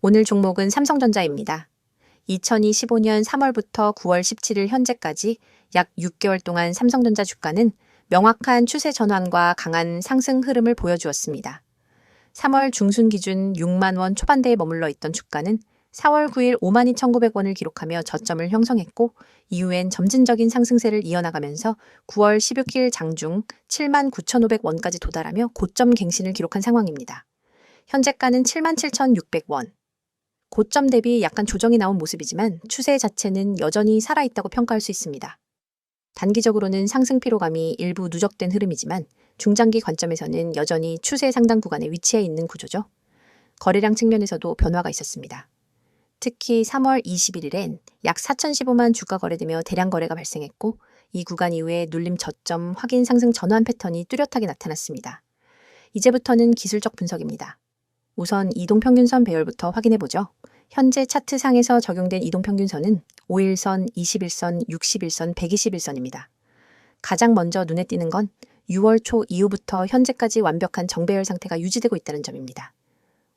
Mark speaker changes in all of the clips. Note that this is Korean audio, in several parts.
Speaker 1: 오늘 종목은 삼성전자입니다. 2025년 3월부터 9월 17일 현재까지 약 6개월 동안 삼성전자 주가는 명확한 추세 전환과 강한 상승 흐름을 보여주었습니다. 3월 중순 기준 6만 원 초반대에 머물러 있던 주가는 4월 9일 52,900원을 기록하며 저점을 형성했고 이후엔 점진적인 상승세를 이어나가면서 9월 16일 장중 79,500원까지 도달하며 고점 갱신을 기록한 상황입니다. 현재가는 77,600원. 고점 대비 약간 조정이 나온 모습이지만 추세 자체는 여전히 살아있다고 평가할 수 있습니다. 단기적으로는 상승 피로감이 일부 누적된 흐름이지만 중장기 관점에서는 여전히 추세 상단 구간에 위치해 있는 구조죠. 거래량 측면에서도 변화가 있었습니다. 특히 3월 21일엔 약 4,015만 주가 거래되며 대량 거래가 발생했고 이 구간 이후에 눌림 저점 확인 상승 전환 패턴이 뚜렷하게 나타났습니다. 이제부터는 기술적 분석입니다. 우선 이동평균선 배열부터 확인해보죠. 현재 차트상에서 적용된 이동평균선은 5일선, 21선, 61선, 121선입니다. 가장 먼저 눈에 띄는 건 6월 초 이후부터 현재까지 완벽한 정배열 상태가 유지되고 있다는 점입니다.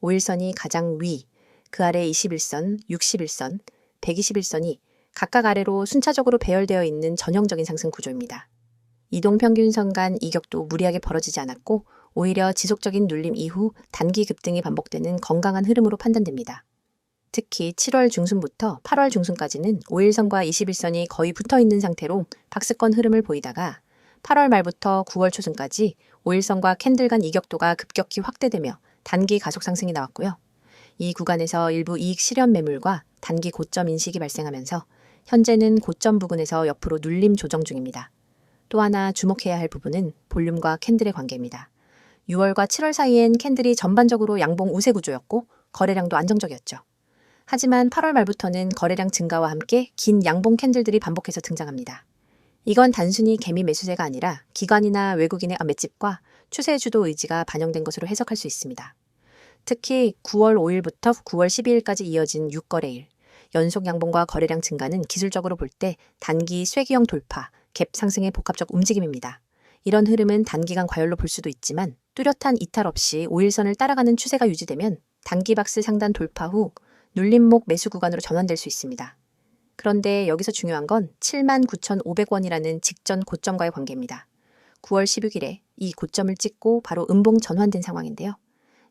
Speaker 1: 5일선이 가장 위, 그 아래 21선, 61선, 121선이 각각 아래로 순차적으로 배열되어 있는 전형적인 상승 구조입니다. 이동평균선 간 이격도 무리하게 벌어지지 않았고 오히려 지속적인 눌림 이후 단기 급등이 반복되는 건강한 흐름으로 판단됩니다. 특히 7월 중순부터 8월 중순까지는 5일선과 21선이 거의 붙어있는 상태로 박스권 흐름을 보이다가 8월 말부터 9월 초순까지 5일선과 캔들 간 이격도가 급격히 확대되며 단기 가속 상승이 나왔고요. 이 구간에서 일부 이익 실현 매물과 단기 고점 인식이 발생하면서 현재는 고점 부근에서 옆으로 눌림 조정 중입니다. 또 하나 주목해야 할 부분은 볼륨과 캔들의 관계입니다. 6월과 7월 사이엔 캔들이 전반적으로 양봉 우세 구조였고 거래량도 안정적이었죠. 하지만 8월 말부터는 거래량 증가와 함께 긴 양봉 캔들들이 반복해서 등장합니다. 이건 단순히 개미 매수세가 아니라 기관이나 외국인의 맷집과 추세 주도 의지가 반영된 것으로 해석할 수 있습니다. 특히 9월 5일부터 9월 12일까지 이어진 6거래일, 연속 양봉과 거래량 증가는 기술적으로 볼 때 단기 쐐기형 돌파, 갭 상승의 복합적 움직임입니다. 이런 흐름은 단기간 과열로 볼 수도 있지만 뚜렷한 이탈 없이 5일선을 따라가는 추세가 유지되면 단기 박스 상단 돌파 후 눌림목 매수 구간으로 전환될 수 있습니다. 그런데 여기서 중요한 건 79,500원이라는 직전 고점과의 관계입니다. 9월 16일에 이 고점을 찍고 바로 음봉 전환된 상황인데요.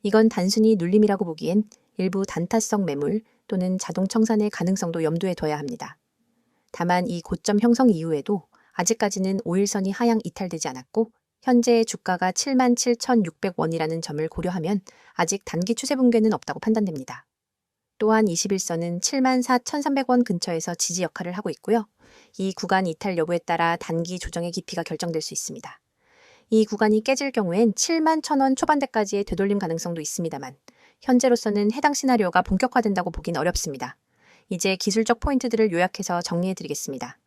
Speaker 1: 이건 단순히 눌림이라고 보기엔 일부 단타성 매물 또는 자동 청산의 가능성도 염두에 둬야 합니다. 다만 이 고점 형성 이후에도 아직까지는 5일선이 하향 이탈되지 않았고 현재 주가가 77,600원이라는 점을 고려하면 아직 단기 추세 붕괴는 없다고 판단됩니다. 또한 21선은 74,300원 근처에서 지지 역할을 하고 있고요. 이 구간 이탈 여부에 따라 단기 조정의 깊이가 결정될 수 있습니다. 이 구간이 깨질 경우엔 71,000원 초반대까지의 되돌림 가능성도 있습니다만 현재로서는 해당 시나리오가 본격화된다고 보긴 어렵습니다. 이제 기술적 포인트들을 요약해서 정리해드리겠습니다.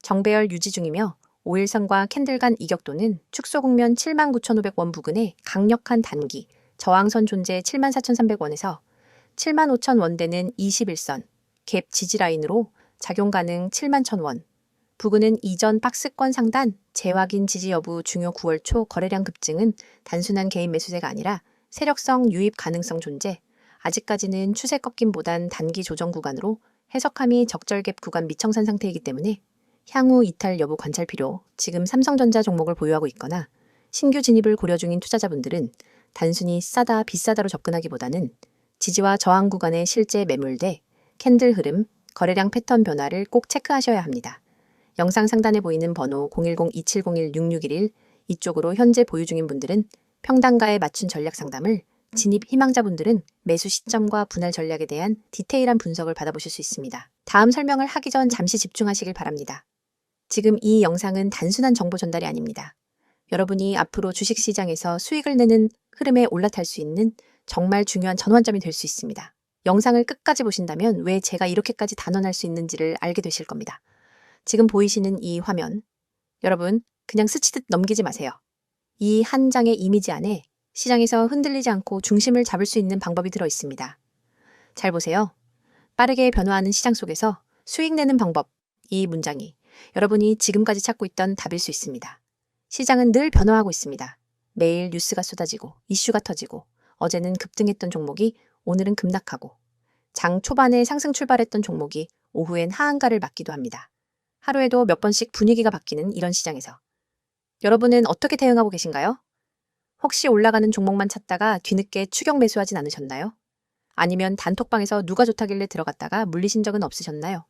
Speaker 1: 정배열 유지 중이며 5일선과 캔들 간 이격도는 축소 국면 79,500원 부근에 강력한 단기, 저항선 존재 74,300원에서 75,000원대는 21선, 갭 지지 라인으로 작용 가능 71,000원, 부근은 이전 박스권 상단, 재확인 지지 여부 중요 9월 초 거래량 급증은 단순한 개인 매수세가 아니라 세력성 유입 가능성 존재, 아직까지는 추세 꺾임보단 단기 조정 구간으로 해석함이 적절 갭 구간 미청산 상태이기 때문에 향후 이탈 여부 관찰 필요, 지금 삼성전자 종목을 보유하고 있거나 신규 진입을 고려 중인 투자자분들은 단순히 싸다, 비싸다로 접근하기보다는 지지와 저항 구간의 실제 매물대, 캔들 흐름, 거래량 패턴 변화를 꼭 체크하셔야 합니다. 영상 상단에 보이는 번호 010-2701-6611 이쪽으로 현재 보유 중인 분들은 평단가에 맞춘 전략 상담을, 진입 희망자분들은 매수 시점과 분할 전략에 대한 디테일한 분석을 받아보실 수 있습니다. 다음 설명을 하기 전 잠시 집중하시길 바랍니다. 지금 이 영상은 단순한 정보 전달이 아닙니다. 여러분이 앞으로 주식시장에서 수익을 내는 흐름에 올라탈 수 있는 정말 중요한 전환점이 될 수 있습니다. 영상을 끝까지 보신다면 왜 제가 이렇게까지 단언할 수 있는지를 알게 되실 겁니다. 지금 보이시는 이 화면, 여러분 그냥 스치듯 넘기지 마세요. 이 한 장의 이미지 안에 시장에서 흔들리지 않고 중심을 잡을 수 있는 방법이 들어 있습니다. 잘 보세요. 빠르게 변화하는 시장 속에서 수익 내는 방법, 이 문장이 여러분이 지금까지 찾고 있던 답일 수 있습니다. 시장은 늘 변화하고 있습니다. 매일 뉴스가 쏟아지고 이슈가 터지고 어제는 급등했던 종목이 오늘은 급락하고 장 초반에 상승 출발했던 종목이 오후엔 하한가를 맞기도 합니다. 하루에도 몇 번씩 분위기가 바뀌는 이런 시장에서 여러분은 어떻게 대응하고 계신가요? 혹시 올라가는 종목만 찾다가 뒤늦게 추격 매수하진 않으셨나요? 아니면 단톡방에서 누가 좋다길래 들어갔다가 물리신 적은 없으셨나요?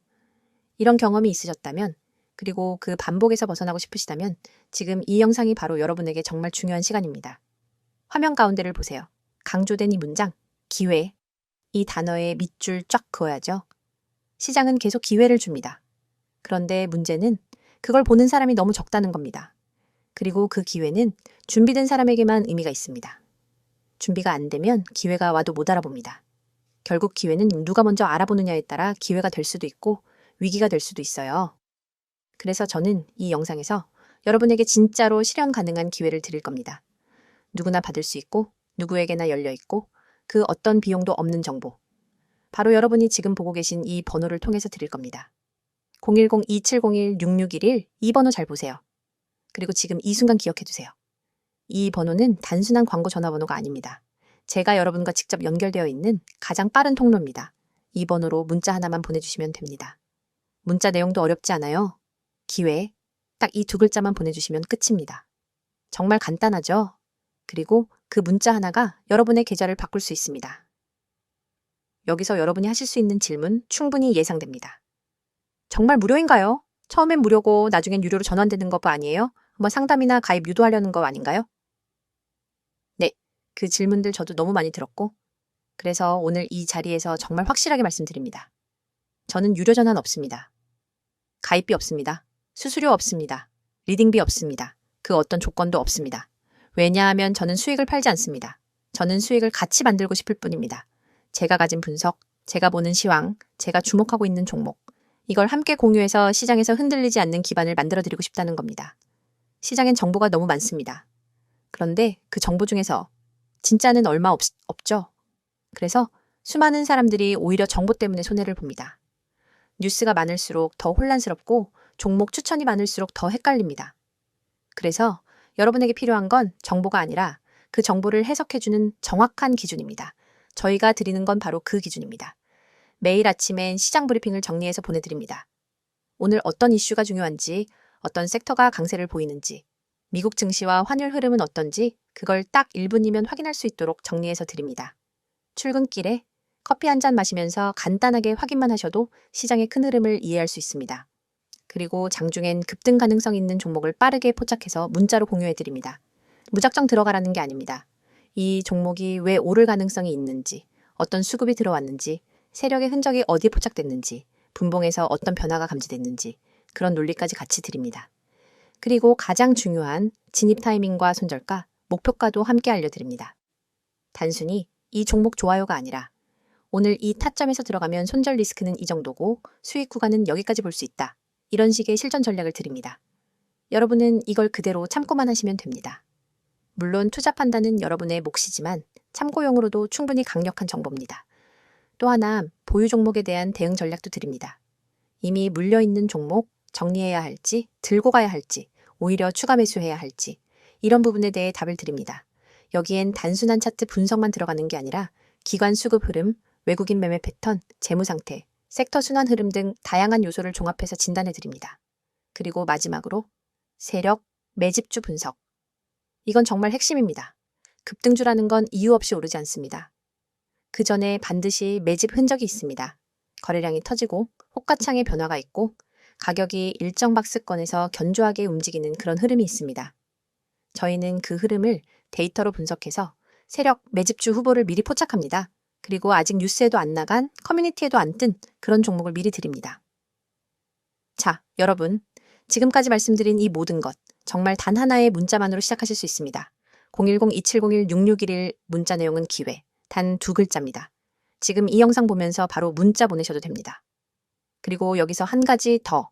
Speaker 1: 이런 경험이 있으셨다면, 그리고 그 반복에서 벗어나고 싶으시다면 지금 이 영상이 바로 여러분에게 정말 중요한 시간입니다. 화면 가운데를 보세요. 강조된 이 문장, 기회. 이 단어에 밑줄 쫙 그어야죠. 시장은 계속 기회를 줍니다. 그런데 문제는 그걸 보는 사람이 너무 적다는 겁니다. 그리고 그 기회는 준비된 사람에게만 의미가 있습니다. 준비가 안 되면 기회가 와도 못 알아봅니다. 결국 기회는 누가 먼저 알아보느냐에 따라 기회가 될 수도 있고 위기가 될 수도 있어요. 그래서 저는 이 영상에서 여러분에게 진짜로 실현 가능한 기회를 드릴 겁니다. 누구나 받을 수 있고 누구에게나 열려 있고 그 어떤 비용도 없는 정보. 바로 여러분이 지금 보고 계신 이 번호를 통해서 드릴 겁니다. 010-2701-6611 이 번호 잘 보세요. 그리고 지금 이 순간 기억해 두세요. 이 번호는 단순한 광고 전화번호가 아닙니다. 제가 여러분과 직접 연결되어 있는 가장 빠른 통로입니다. 이 번호로 문자 하나만 보내주시면 됩니다. 문자 내용도 어렵지 않아요. 기회, 딱 이 두 글자만 보내주시면 끝입니다. 정말 간단하죠? 그리고 그 문자 하나가 여러분의 계좌를 바꿀 수 있습니다. 여기서 여러분이 하실 수 있는 질문 충분히 예상됩니다. 정말 무료인가요? 처음엔 무료고 나중엔 유료로 전환되는 거 아니에요? 한번 상담이나 가입 유도하려는 거 아닌가요? 네, 그 질문들 저도 너무 많이 들었고 그래서 오늘 이 자리에서 정말 확실하게 말씀드립니다. 저는 유료 전환 없습니다. 가입비 없습니다. 수수료 없습니다. 리딩비 없습니다. 그 어떤 조건도 없습니다. 왜냐하면 저는 수익을 팔지 않습니다. 저는 수익을 같이 만들고 싶을 뿐입니다. 제가 가진 분석, 제가 보는 시황, 제가 주목하고 있는 종목, 이걸 함께 공유해서 시장에서 흔들리지 않는 기반을 만들어드리고 싶다는 겁니다. 시장엔 정보가 너무 많습니다. 그런데 그 정보 중에서 진짜는 얼마 없죠. 그래서 수많은 사람들이 오히려 정보 때문에 손해를 봅니다. 뉴스가 많을수록 더 혼란스럽고 종목 추천이 많을수록 더 헷갈립니다. 그래서 여러분에게 필요한 건 정보가 아니라 그 정보를 해석해주는 정확한 기준입니다. 저희가 드리는 건 바로 그 기준입니다. 매일 아침엔 시장 브리핑을 정리해서 보내드립니다. 오늘 어떤 이슈가 중요한지, 어떤 섹터가 강세를 보이는지, 미국 증시와 환율 흐름은 어떤지 그걸 딱 1분이면 확인할 수 있도록 정리해서 드립니다. 출근길에 커피 한 잔 마시면서 간단하게 확인만 하셔도 시장의 큰 흐름을 이해할 수 있습니다. 그리고 장중엔 급등 가능성 있는 종목을 빠르게 포착해서 문자로 공유해드립니다. 무작정 들어가라는 게 아닙니다. 이 종목이 왜 오를 가능성이 있는지, 어떤 수급이 들어왔는지, 세력의 흔적이 어디에 포착됐는지, 분봉에서 어떤 변화가 감지됐는지 그런 논리까지 같이 드립니다. 그리고 가장 중요한 진입 타이밍과 손절가, 목표가도 함께 알려드립니다. 단순히 이 종목 좋아요가 아니라 오늘 이 타점에서 들어가면 손절 리스크는 이 정도고 수익 구간은 여기까지 볼 수 있다. 이런 식의 실전 전략을 드립니다. 여러분은 이걸 그대로 참고만 하시면 됩니다. 물론 투자 판단은 여러분의 몫이지만 참고용으로도 충분히 강력한 정보입니다. 또 하나 보유 종목에 대한 대응 전략도 드립니다. 이미 물려있는 종목 정리해야 할지 들고 가야 할지 오히려 추가 매수해야 할지 이런 부분에 대해 답을 드립니다. 여기엔 단순한 차트 분석만 들어가는 게 아니라 기관 수급 흐름, 외국인 매매 패턴, 재무 상태, 섹터 순환 흐름 등 다양한 요소를 종합해서 진단해 드립니다. 그리고 마지막으로 세력, 매집주 분석. 이건 정말 핵심입니다. 급등주라는 건 이유 없이 오르지 않습니다. 그 전에 반드시 매집 흔적이 있습니다. 거래량이 터지고 호가창의 변화가 있고 가격이 일정 박스권에서 견조하게 움직이는 그런 흐름이 있습니다. 저희는 그 흐름을 데이터로 분석해서 세력, 매집주 후보를 미리 포착합니다. 그리고 아직 뉴스에도 안 나간, 커뮤니티에도 안 뜬 그런 종목을 미리 드립니다. 자, 여러분. 지금까지 말씀드린 이 모든 것 정말 단 하나의 문자만으로 시작하실 수 있습니다. 010-2701-6611 문자 내용은 기회, 단 2글자입니다. 지금 이 영상 보면서 바로 문자 보내셔도 됩니다. 그리고 여기서 한 가지 더.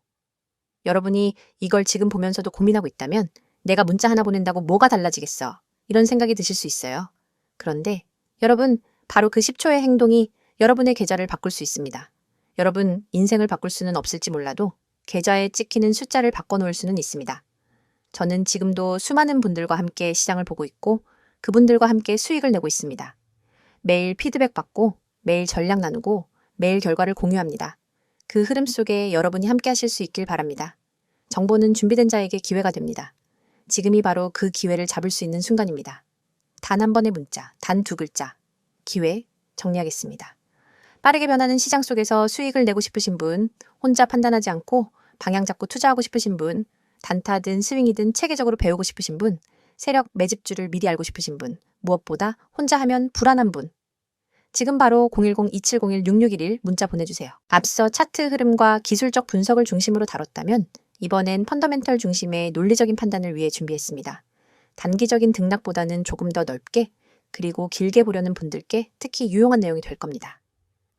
Speaker 1: 여러분이 이걸 지금 보면서도 고민하고 있다면 내가 문자 하나 보낸다고 뭐가 달라지겠어? 이런 생각이 드실 수 있어요. 그런데 여러분, 바로 그 10초의 행동이 여러분의 계좌를 바꿀 수 있습니다. 여러분, 인생을 바꿀 수는 없을지 몰라도 계좌에 찍히는 숫자를 바꿔놓을 수는 있습니다. 저는 지금도 수많은 분들과 함께 시장을 보고 있고 그분들과 함께 수익을 내고 있습니다. 매일 피드백 받고 매일 전략 나누고 매일 결과를 공유합니다. 그 흐름 속에 여러분이 함께 하실 수 있길 바랍니다. 정보는 준비된 자에게 기회가 됩니다. 지금이 바로 그 기회를 잡을 수 있는 순간입니다. 단 한 번의 문자, 단 두 글자. 기회 정리하겠습니다. 빠르게 변하는 시장 속에서 수익을 내고 싶으신 분, 혼자 판단하지 않고 방향 잡고 투자하고 싶으신 분, 단타든 스윙이든 체계적으로 배우고 싶으신 분, 세력 매집주를 미리 알고 싶으신 분, 무엇보다 혼자 하면 불안한 분. 지금 바로 010-2701-6611 문자 보내주세요. 앞서 차트 흐름과 기술적 분석을 중심으로 다뤘다면 이번엔 펀더멘털 중심의 논리적인 판단을 위해 준비했습니다. 단기적인 등락보다는 조금 더 넓게 그리고 길게 보려는 분들께 특히 유용한 내용이 될 겁니다.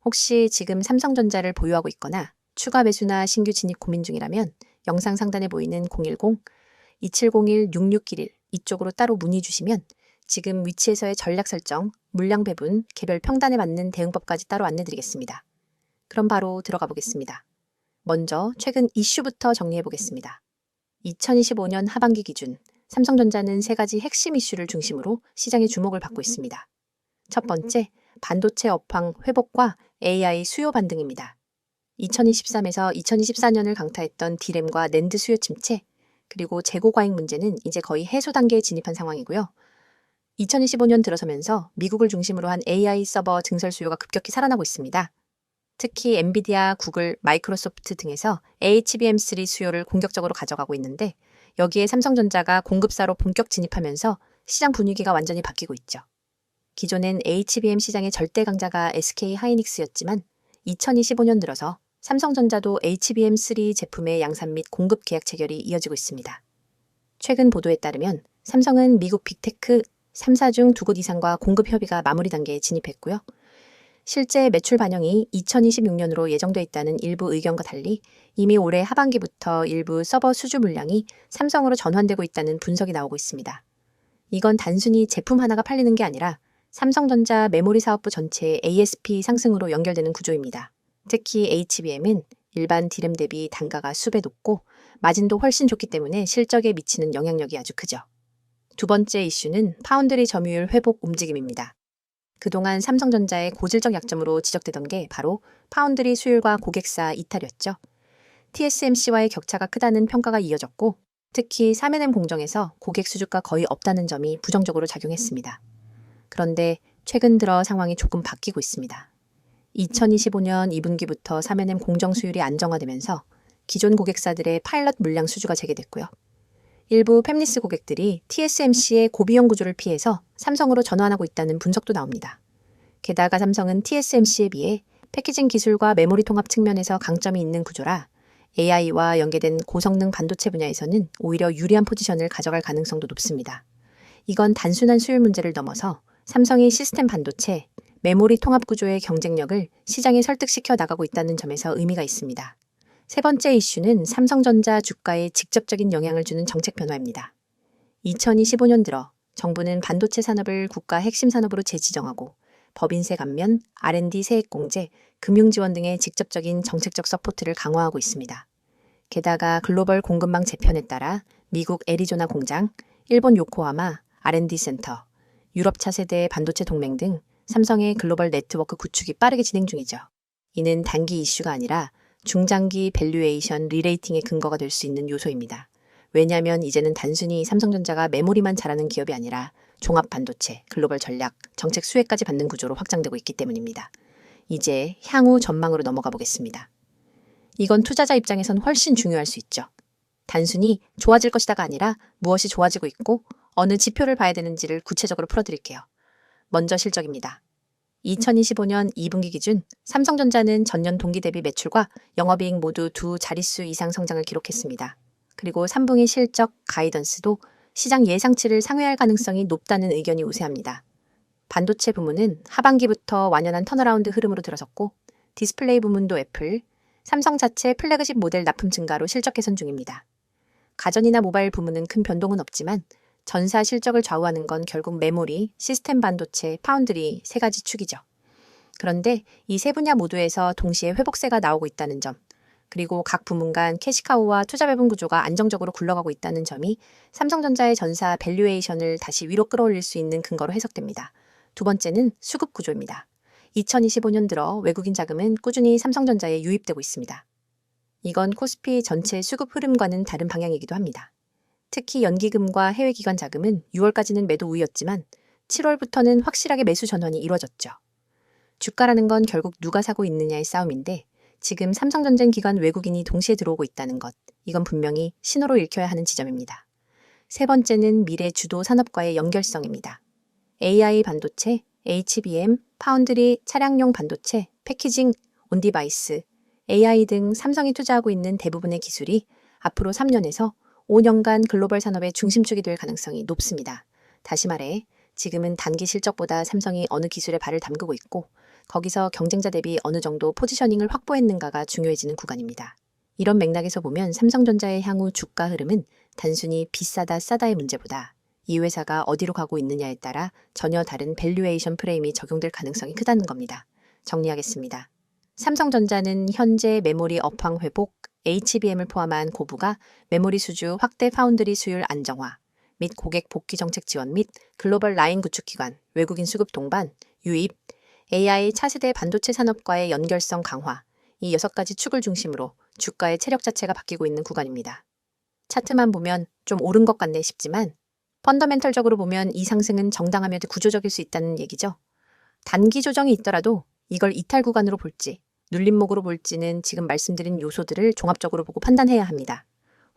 Speaker 1: 혹시 지금 삼성전자를 보유하고 있거나 추가 매수나 신규 진입 고민 중이라면 영상 상단에 보이는 010-2701-6611 이쪽으로 따로 문의 주시면 지금 위치에서의 전략 설정, 물량 배분, 개별 평단에 맞는 대응법까지 따로 안내드리겠습니다. 그럼 바로 들어가 보겠습니다. 먼저 최근 이슈부터 정리해 보겠습니다. 2025년 하반기 기준 삼성전자는 세 가지 핵심 이슈를 중심으로 시장의 주목을 받고 있습니다. 첫 번째, 반도체 업황 회복과 AI 수요 반등입니다. 2023에서 2024년을 강타했던 D램과 낸드 수요 침체, 그리고 재고 과잉 문제는 이제 거의 해소 단계에 진입한 상황이고요. 2025년 들어서면서 미국을 중심으로 한 AI 서버 증설 수요가 급격히 살아나고 있습니다. 특히 엔비디아, 구글, 마이크로소프트 등에서 HBM3 수요를 공격적으로 가져가고 있는데 여기에 삼성전자가 공급사로 본격 진입하면서 시장 분위기가 완전히 바뀌고 있죠. 기존엔 HBM 시장의 절대 강자가 SK 하이닉스였지만 2025년 들어서 삼성전자도 HBM3 제품의 양산 및 공급 계약 체결이 이어지고 있습니다. 최근 보도에 따르면 삼성은 미국 빅테크 3사 중 2곳 이상과 공급 협의가 마무리 단계에 진입했고요. 실제 매출 반영이 2026년으로 예정돼 있다는 일부 의견과 달리 이미 올해 하반기부터 일부 서버 수주 물량이 삼성으로 전환되고 있다는 분석이 나오고 있습니다. 이건 단순히 제품 하나가 팔리는 게 아니라 삼성전자 메모리 사업부 전체의 ASP 상승으로 연결되는 구조입니다. 특히 HBM은 일반 D램 대비 단가가 수배 높고 마진도 훨씬 좋기 때문에 실적에 미치는 영향력이 아주 크죠. 두 번째 이슈는 파운드리 점유율 회복 움직임입니다. 그동안 삼성전자의 고질적 약점으로 지적되던 게 바로 파운드리 수율과 고객사 이탈이었죠. TSMC와의 격차가 크다는 평가가 이어졌고 특히 3M 공정에서 고객 수주가 거의 없다는 점이 부정적으로 작용했습니다. 그런데 최근 들어 상황이 조금 바뀌고 있습니다. 2025년 2분기부터 3M 공정 수율이 안정화되면서 기존 고객사들의 파일럿 물량 수주가 재개됐고요. 일부 팹리스 고객들이 TSMC의 고비용 구조를 피해서 삼성으로 전환하고 있다는 분석도 나옵니다. 게다가 삼성은 TSMC에 비해 패키징 기술과 메모리 통합 측면에서 강점이 있는 구조라 AI와 연계된 고성능 반도체 분야에서는 오히려 유리한 포지션을 가져갈 가능성도 높습니다. 이건 단순한 수율 문제를 넘어서 삼성이 시스템 반도체, 메모리 통합 구조의 경쟁력을 시장에 설득시켜 나가고 있다는 점에서 의미가 있습니다. 세 번째 이슈는 삼성전자 주가에 직접적인 영향을 주는 정책 변화입니다. 2025년 들어 정부는 반도체 산업을 국가 핵심 산업으로 재지정하고 법인세 감면, R&D 세액 공제, 금융 지원 등의 직접적인 정책적 서포트를 강화하고 있습니다. 게다가 글로벌 공급망 재편에 따라 미국 애리조나 공장, 일본 요코하마 R&D 센터, 유럽 차세대 반도체 동맹 등 삼성의 글로벌 네트워크 구축이 빠르게 진행 중이죠. 이는 단기 이슈가 아니라 중장기 밸류에이션 리레이팅의 근거가 될 수 있는 요소입니다. 왜냐하면 이제는 단순히 삼성전자가 메모리만 잘하는 기업이 아니라 종합 반도체, 글로벌 전략, 정책 수혜까지 받는 구조로 확장되고 있기 때문입니다. 이제 향후 전망으로 넘어가 보겠습니다. 이건 투자자 입장에선 훨씬 중요할 수 있죠. 단순히 좋아질 것이다가 아니라 무엇이 좋아지고 있고 어느 지표를 봐야 되는지를 구체적으로 풀어드릴게요. 먼저 실적입니다. 2025년 2분기 기준 삼성전자는 전년 동기 대비 매출과 영업이익 모두 두 자릿수 이상 성장을 기록했습니다. 그리고 3분기 실적 가이던스도 시장 예상치를 상회할 가능성이 높다는 의견이 우세합니다. 반도체 부문은 하반기부터 완연한 턴어라운드 흐름으로 들어섰고 디스플레이 부문도 애플, 삼성 자체 플래그십 모델 납품 증가로 실적 개선 중입니다. 가전이나 모바일 부문은 큰 변동은 없지만 전사 실적을 좌우하는 건 결국 메모리, 시스템 반도체, 파운드리 세 가지 축이죠. 그런데 이 세 분야 모두에서 동시에 회복세가 나오고 있다는 점, 그리고 각 부문 간 캐시카우와 투자 배분 구조가 안정적으로 굴러가고 있다는 점이 삼성전자의 전사 밸류에이션을 다시 위로 끌어올릴 수 있는 근거로 해석됩니다. 두 번째는 수급 구조입니다. 2025년 들어 외국인 자금은 꾸준히 삼성전자에 유입되고 있습니다. 이건 코스피 전체 수급 흐름과는 다른 방향이기도 합니다. 특히 연기금과 해외기관 자금은 6월까지는 매도 우위였지만 7월부터는 확실하게 매수 전환이 이루어졌죠. 주가라는 건 결국 누가 사고 있느냐의 싸움인데 지금 삼성전자 기관 외국인이 동시에 들어오고 있다는 것, 이건 분명히 신호로 읽혀야 하는 지점입니다. 세 번째는 미래 주도 산업과의 연결성입니다. AI 반도체, HBM, 파운드리, 차량용 반도체, 패키징, 온디바이스, AI 등 삼성이 투자하고 있는 대부분의 기술이 앞으로 3년에서 5년간 글로벌 산업의 중심축이 될 가능성이 높습니다. 다시 말해 지금은 단기 실적보다 삼성이 어느 기술에 발을 담그고 있고 거기서 경쟁자 대비 어느 정도 포지셔닝을 확보했는가가 중요해지는 구간입니다. 이런 맥락에서 보면 삼성전자의 향후 주가 흐름은 단순히 비싸다 싸다의 문제보다 이 회사가 어디로 가고 있느냐에 따라 전혀 다른 밸류에이션 프레임이 적용될 가능성이 크다는 겁니다. 정리하겠습니다. 삼성전자는 현재 메모리 업황 회복, HBM을 포함한 고부가 메모리 수주 확대 파운드리 수율 안정화, 및 고객 복귀 정책 지원 및 글로벌 라인 구축 기관, 외국인 수급 동반, 유입, AI 차세대 반도체 산업과의 연결성 강화, 이 6가지 축을 중심으로 주가의 체력 자체가 바뀌고 있는 구간입니다. 차트만 보면 좀 오른 것 같네 싶지만 펀더멘털적으로 보면 이 상승은 정당하며도 구조적일 수 있다는 얘기죠. 단기 조정이 있더라도 이걸 이탈 구간으로 볼지 눌림목으로 볼지는 지금 말씀드린 요소들을 종합적으로 보고 판단해야 합니다.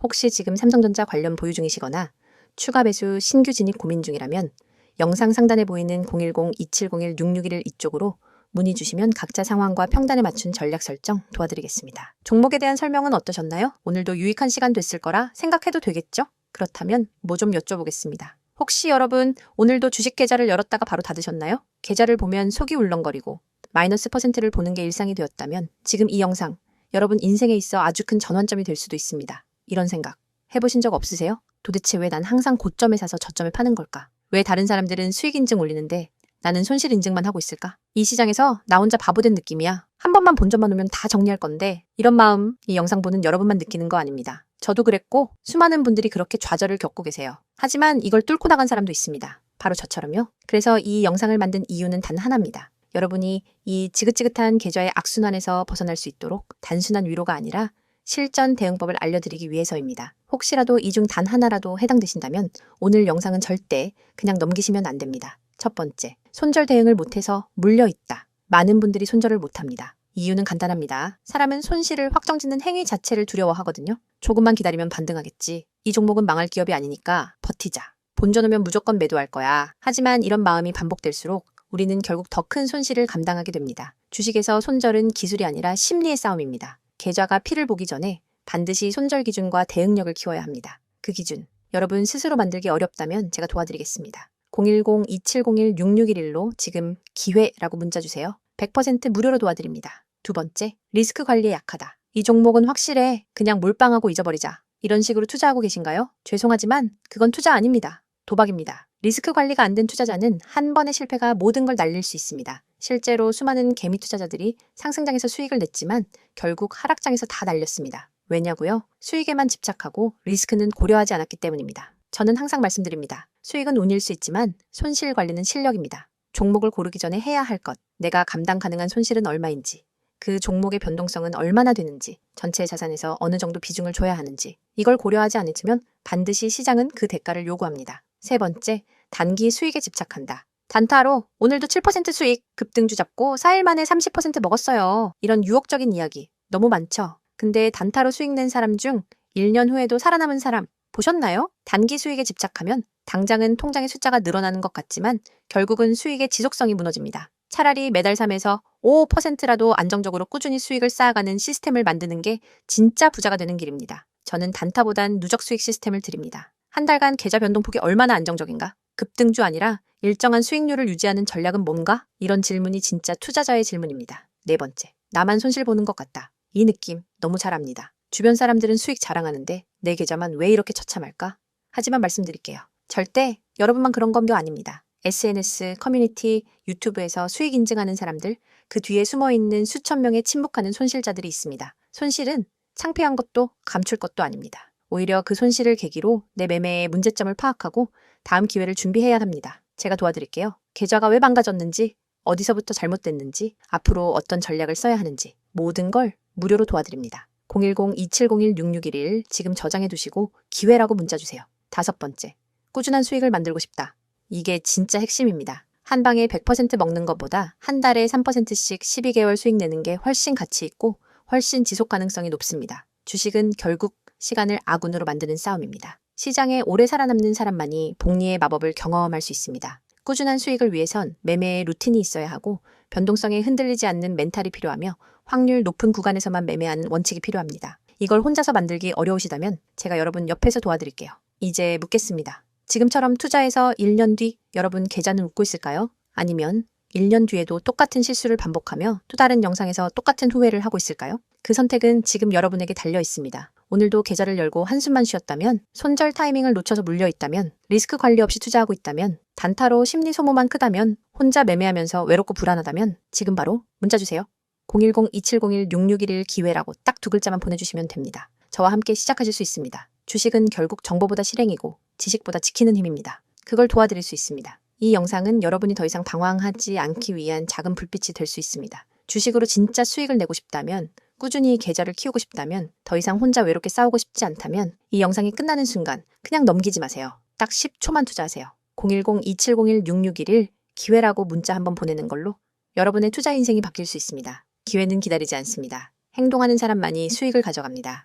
Speaker 1: 혹시 지금 삼성전자 관련 보유 중이시거나 추가 매수 신규 진입 고민 중이라면 영상 상단에 보이는 010-2701-6611 이쪽으로 문의 주시면 각자 상황과 평단에 맞춘 전략 설정 도와드리겠습니다. 종목에 대한 설명은 어떠셨나요? 오늘도 유익한 시간 됐을 거라 생각해도 되겠죠? 그렇다면 뭐 좀 여쭤보겠습니다. 혹시 여러분 오늘도 주식 계좌를 열었다가 바로 닫으셨나요? 계좌를 보면 속이 울렁거리고 마이너스 %를 보는 게 일상이 되었다면 지금 이 영상 여러분 인생에 있어 아주 큰 전환점이 될 수도 있습니다. 이런 생각 해보신 적 없으세요? 도대체 왜 난 항상 고점에 사서 저점에 파는 걸까? 왜 다른 사람들은 수익 인증 올리는데 나는 손실 인증만 하고 있을까? 이 시장에서 나 혼자 바보 된 느낌이야. 한 번만 본전만 오면 다 정리할 건데 이런 마음 이 영상 보는 여러분만 느끼는 거 아닙니다. 저도 그랬고 수많은 분들이 그렇게 좌절을 겪고 계세요. 하지만 이걸 뚫고 나간 사람도 있습니다. 바로 저처럼요. 그래서 이 영상을 만든 이유는 단 하나입니다. 여러분이 이 지긋지긋한 계좌의 악순환에서 벗어날 수 있도록 단순한 위로가 아니라 실전 대응법을 알려드리기 위해서입니다. 혹시라도 이 중 단 하나라도 해당되신다면 오늘 영상은 절대 그냥 넘기시면 안 됩니다. 첫 번째, 손절 대응을 못해서 물려있다. 많은 분들이 손절을 못합니다. 이유는 간단합니다. 사람은 손실을 확정짓는 행위 자체를 두려워하거든요. 조금만 기다리면 반등하겠지. 이 종목은 망할 기업이 아니니까 버티자. 본전 오면 무조건 매도할 거야. 하지만 이런 마음이 반복될수록 우리는 결국 더 큰 손실을 감당하게 됩니다. 주식에서 손절은 기술이 아니라 심리의 싸움입니다. 계좌가 피를 보기 전에 반드시 손절 기준과 대응력을 키워야 합니다. 그 기준, 여러분 스스로 만들기 어렵다면 제가 도와드리겠습니다. 010-2701-6611로 지금 기회라고 문자 주세요. 100% 무료로 도와드립니다. 두 번째, 리스크 관리에 약하다. 이 종목은 확실해. 그냥 몰빵하고 잊어버리자. 이런 식으로 투자하고 계신가요? 죄송하지만 그건 투자 아닙니다. 도박입니다. 리스크 관리가 안 된 투자자는 한 번의 실패가 모든 걸 날릴 수 있습니다. 실제로 수많은 개미 투자자들이 상승장에서 수익을 냈지만 결국 하락장에서 다 날렸습니다. 왜냐고요? 수익에만 집착하고 리스크는 고려하지 않았기 때문입니다. 저는 항상 말씀드립니다. 수익은 운일 수 있지만 손실 관리는 실력입니다. 종목을 고르기 전에 해야 할 것, 내가 감당 가능한 손실은 얼마인지, 그 종목의 변동성은 얼마나 되는지, 전체 자산에서 어느 정도 비중을 줘야 하는지, 이걸 고려하지 않으면 반드시 시장은 그 대가를 요구합니다. 세 번째, 단기 수익에 집착한다. 단타로 오늘도 7% 수익, 급등주 잡고 4일 만에 30% 먹었어요. 이런 유혹적인 이야기 너무 많죠? 근데 단타로 수익 낸 사람 중 1년 후에도 살아남은 사람 보셨나요? 단기 수익에 집착하면 당장은 통장의 숫자가 늘어나는 것 같지만 결국은 수익의 지속성이 무너집니다. 차라리 매달 3에서 5%라도 안정적으로 꾸준히 수익을 쌓아가는 시스템을 만드는 게 진짜 부자가 되는 길입니다. 저는 단타보단 누적 수익 시스템을 드립니다. 한 달간 계좌 변동폭이 얼마나 안정적인가? 급등주 아니라 일정한 수익률을 유지하는 전략은 뭔가? 이런 질문이 진짜 투자자의 질문입니다. 네 번째, 나만 손실 보는 것 같다. 이 느낌 너무 잘 압니다. 주변 사람들은 수익 자랑하는데 내 계좌만 왜 이렇게 처참할까? 하지만 말씀드릴게요. 절대 여러분만 그런 건 아닙니다. SNS, 커뮤니티, 유튜브에서 수익 인증하는 사람들, 그 뒤에 숨어있는 수천 명의 침묵하는 손실자들이 있습니다. 손실은 창피한 것도 감출 것도 아닙니다. 오히려 그 손실을 계기로 내 매매의 문제점을 파악하고 다음 기회를 준비해야 합니다. 제가 도와드릴게요. 계좌가 왜 망가졌는지, 어디서부터 잘못됐는지, 앞으로 어떤 전략을 써야 하는지 모든 걸 무료로 도와드립니다. 010-2701-6611 지금 저장해 두시고 기회라고 문자 주세요. 5번째, 꾸준한 수익을 만들고 싶다. 이게 진짜 핵심입니다. 한 방에 100% 먹는 것보다 한 달에 3%씩 12개월 수익 내는 게 훨씬 가치 있고 훨씬 지속 가능성이 높습니다. 주식은 결국 시간을 아군으로 만드는 싸움입니다. 시장에 오래 살아남는 사람만이 복리의 마법을 경험할 수 있습니다. 꾸준한 수익을 위해선 매매의 루틴이 있어야 하고 변동성에 흔들리지 않는 멘탈이 필요하며 확률 높은 구간에서만 매매하는 원칙이 필요합니다. 이걸 혼자서 만들기 어려우시다면 제가 여러분 옆에서 도와드릴게요. 이제 묻겠습니다. 지금처럼 투자해서 1년 뒤 여러분 계좌는 웃고 있을까요? 아니면 1년 뒤에도 똑같은 실수를 반복하며 또 다른 영상에서 똑같은 후회를 하고 있을까요? 그 선택은 지금 여러분에게 달려 있습니다. 오늘도 계좌를 열고 한숨만 쉬었다면, 손절 타이밍을 놓쳐서 물려있다면, 리스크 관리 없이 투자하고 있다면, 단타로 심리 소모만 크다면, 혼자 매매하면서 외롭고 불안하다면 지금 바로 문자 주세요. 010-2701-6611 기회라고 딱 2글자만 보내주시면 됩니다. 저와 함께 시작하실 수 있습니다. 주식은 결국 정보보다 실행이고 지식보다 지키는 힘입니다. 그걸 도와드릴 수 있습니다. 이 영상은 여러분이 더 이상 방황하지 않기 위한 작은 불빛이 될 수 있습니다. 주식으로 진짜 수익을 내고 싶다면, 꾸준히 계좌를 키우고 싶다면, 더 이상 혼자 외롭게 싸우고 싶지 않다면 이 영상이 끝나는 순간 그냥 넘기지 마세요. 딱 10초만 투자하세요. 010-2701-6611 기회라고 문자 한번 보내는 걸로 여러분의 투자 인생이 바뀔 수 있습니다. 기회는 기다리지 않습니다. 행동하는 사람만이 수익을 가져갑니다.